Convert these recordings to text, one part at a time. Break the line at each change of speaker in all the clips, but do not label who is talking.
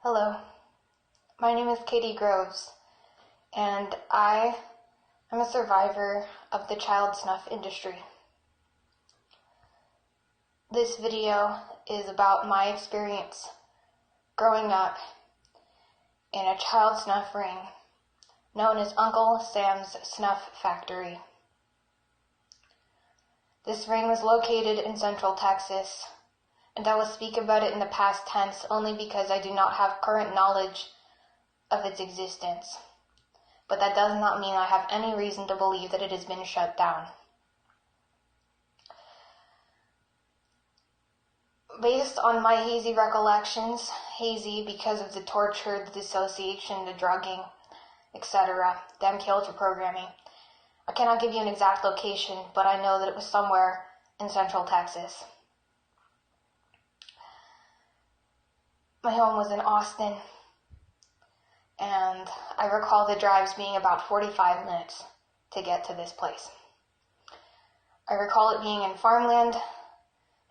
Hello, my name is Katie Groves, and I am a survivor of the child snuff industry. This video is about my experience growing up in a child snuff ring known as Uncle Sam's Snuff Factory. This ring was located in Central Texas, and I will speak about it in the past tense only because I do not have current knowledge of its existence. But that does not mean I have any reason to believe that it has been shut down. Based on my hazy recollections, hazy because of the torture, the dissociation, the drugging, etc., the MK programming, I cannot give you an exact location, but I know that it was somewhere in Central Texas. My home was in Austin, and I recall the drives being about 45 minutes to get to this place. I recall it being in farmland,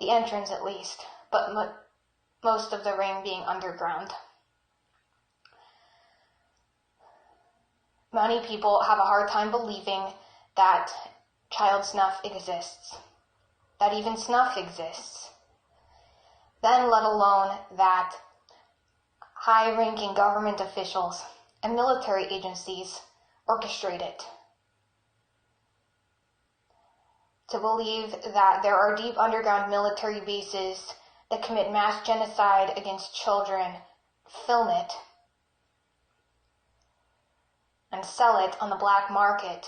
the entrance at least, but most of the ring being underground. Many people have a hard time believing that child snuff exists, that even snuff exists, then let alone that high-ranking government officials and military agencies orchestrate it. To believe that there are deep underground military bases that commit mass genocide against children, film it, and sell it on the black market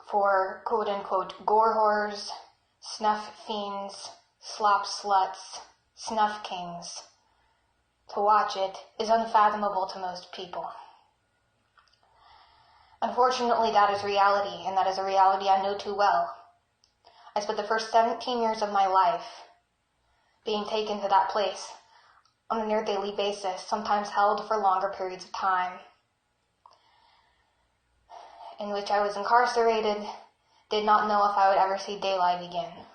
for quote-unquote gore whores, snuff fiends, slop sluts, snuff kings. To watch it is unfathomable to most people. Unfortunately, that is reality, and that is a reality I know too well. I spent the first 17 years of my life being taken to that place on a near daily basis, sometimes held for longer periods of time, in which I was incarcerated, did not know if I would ever see daylight again.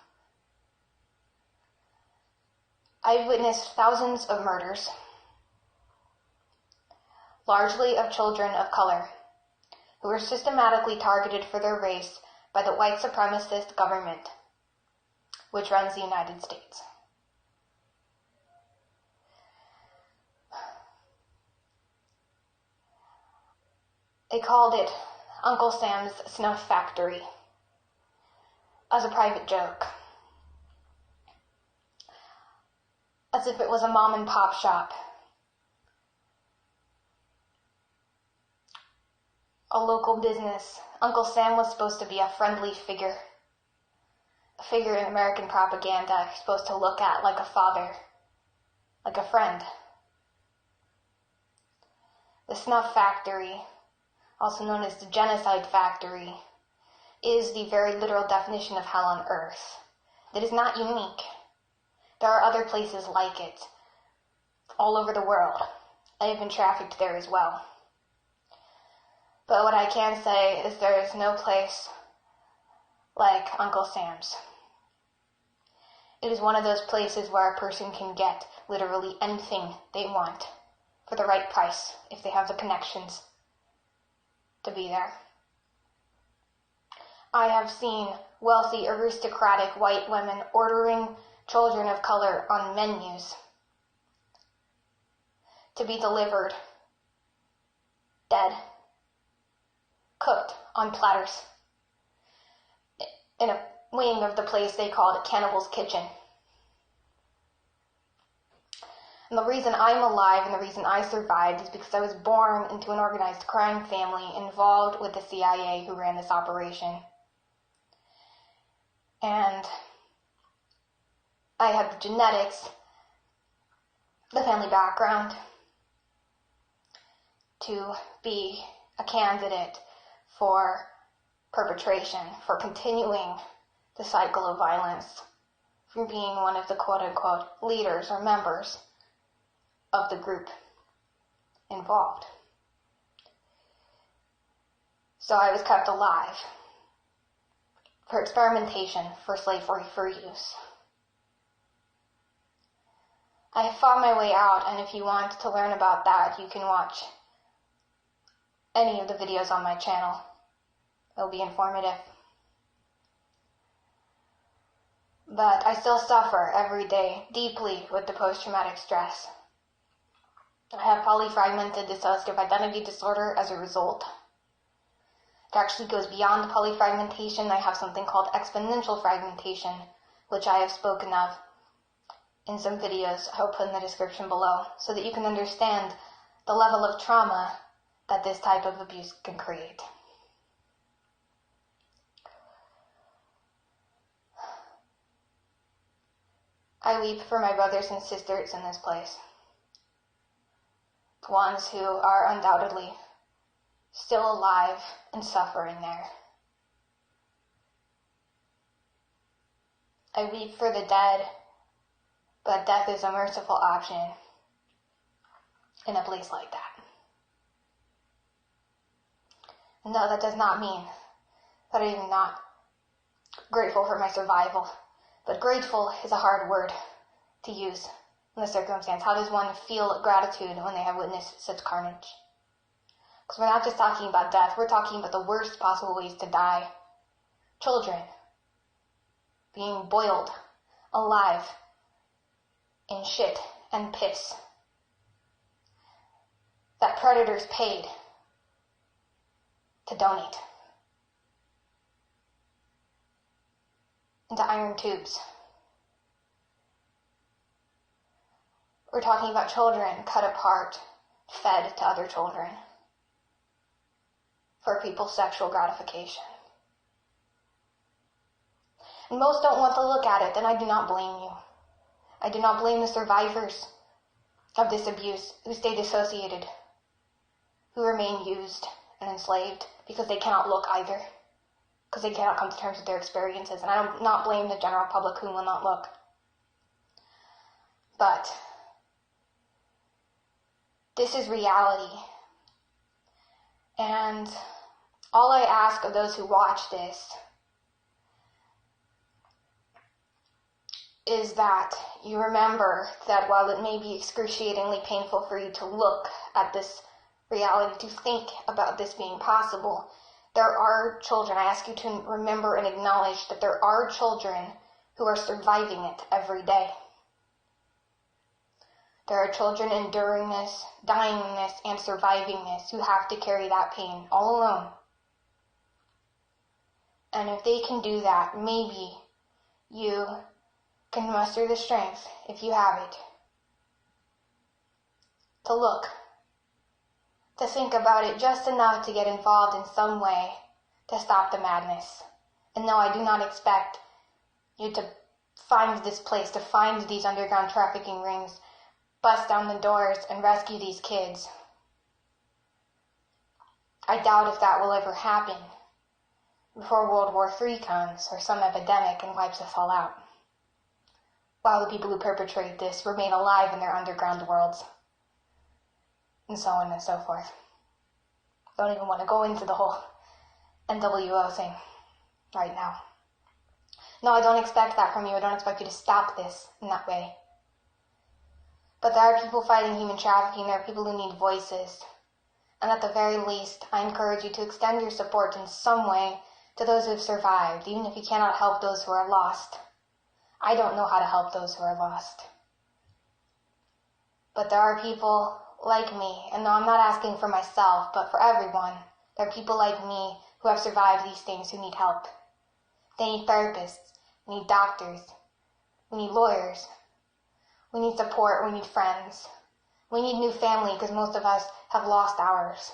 I've witnessed thousands of murders, largely of children of color, who were systematically targeted for their race by the white supremacist government, which runs the United States. They called it Uncle Sam's Snuff Factory as a private joke, as if it was a mom and pop shop, a local business. Uncle Sam was supposed to be a friendly figure, a figure in American propaganda, supposed to look at like a father, like a friend. The Snuff Factory, also known as the Genocide Factory, is the very literal definition of hell on earth. That is not unique. There are other places like it all over the world. I have been trafficked there as well. But what I can say is there is no place like Uncle Sam's. It is one of those places where a person can get literally anything they want for the right price if they have the connections to be there. I have seen wealthy, aristocratic white women ordering children of color on menus to be delivered dead, cooked on platters in a wing of the place they called Cannibal's Kitchen. And the reason I'm alive and the reason I survived is because I was born into an organized crime family involved with the CIA who ran this operation. And I had the genetics, the family background, to be a candidate for perpetration, for continuing the cycle of violence, from being one of the quote-unquote leaders or members of the group involved. So I was kept alive for experimentation, for slavery, for use. I have fought my way out, and if you want to learn about that, you can watch any of the videos on my channel. It'll be informative. But I still suffer every day deeply with the post-traumatic stress. I have polyfragmented dissociative identity disorder as a result. It actually goes beyond polyfragmentation. I have something called exponential fragmentation, which I have spoken of in some videos I'll put in the description below, so that you can understand the level of trauma that this type of abuse can create. I weep for my brothers and sisters in this place, the ones who are undoubtedly still alive and suffering there. I weep for the dead, but death is a merciful option in a place like that. No, that does not mean that I am not grateful for my survival, but grateful is a hard word to use in the circumstance. How does one feel gratitude when they have witnessed such carnage? Because we're not just talking about death, we're talking about the worst possible ways to die. Children being boiled alive in shit and piss that predators paid to donate into iron tubes. We're talking about children cut apart, fed to other children for people's sexual gratification. And most don't want to look at it, and I do not blame you. I do not blame the survivors of this abuse who stay dissociated, who remain used and enslaved because they cannot look either, because they cannot come to terms with their experiences. And I do not blame the general public who will not look. But this is reality. And all I ask of those who watch this is that you remember that while it may be excruciatingly painful for you to look at this reality, to think about this being possible, there are children. I ask you to remember and acknowledge that there are children who are surviving it every day. There are children enduring this, dying in this, and surviving this, who have to carry that pain all alone. And if they can do that, maybe you can muster the strength, if you have it, to look, to think about it just enough to get involved in some way to stop the madness. And no, I do not expect you to find this place, to find these underground trafficking rings, bust down the doors, and rescue these kids. I doubt if that will ever happen before World War III comes, or some epidemic and wipes us all out, while the people who perpetrate this remain alive in their underground worlds, and so on and so forth. I don't even want to go into the whole NWO thing right now. No, I don't expect that from you. I don't expect you to stop this in that way. But there are people fighting human trafficking. There are people who need voices. And at the very least, I encourage you to extend your support in some way to those who have survived, even if you cannot help those who are lost. I don't know how to help those who are lost. But there are people like me, and no, I'm not asking for myself, but for everyone. There are people like me who have survived these things who need help. They need therapists, we need doctors, we need lawyers, we need support, we need friends. We need new family because most of us have lost ours.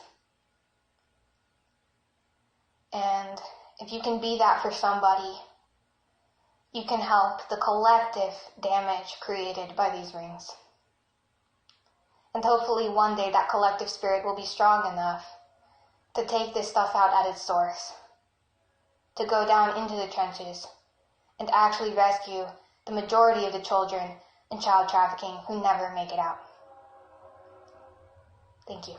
And if you can be that for somebody, you can help the collective damage created by these rings. And hopefully one day that collective spirit will be strong enough to take this stuff out at its source, to go down into the trenches and actually rescue the majority of the children in child trafficking who never make it out. Thank you.